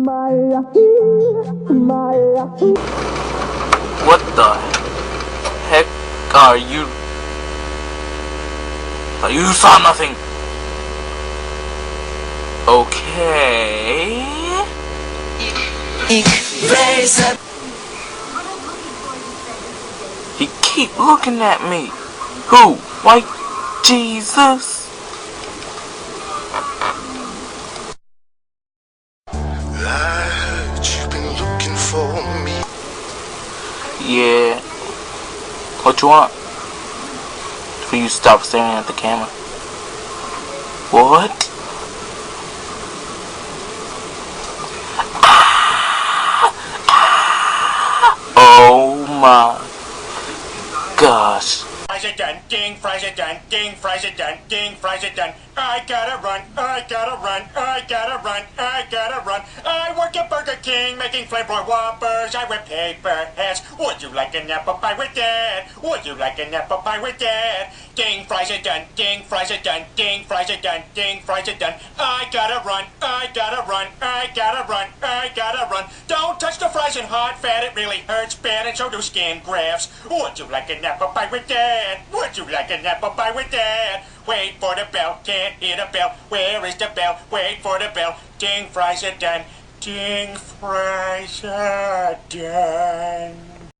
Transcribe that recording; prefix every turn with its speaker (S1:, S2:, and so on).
S1: What the heck are you? You saw nothing. Okay. He keep looking at me. Who? White Jesus?
S2: I heard you've been looking for me.
S1: Yeah. What you want? For you to stop staring at the camera. What? Oh my gosh.
S3: Fries are done, ding, fries are done, ding, fries are done, ding, fries are done. I gotta run, I gotta run, I gotta run, I gotta run. I work at Burger King making flamboyant Whoppers. I wear paper hats. Would you like an apple pie with that? Would you like an apple pie with that? Ding, fries are done, ding, fries are done, ding, fries are done, ding, fries are done. I gotta run, I gotta run, I gotta run, I gotta run. Don't touch the fries in hot fat, it really hurts bad, and so do skin grafts. Would you like an apple pie with that? Would you like an apple pie with that? Wait for the bell, can't hear the bell. Where is the bell? Wait for the bell. Ding, fries are done. Ding, fries are done.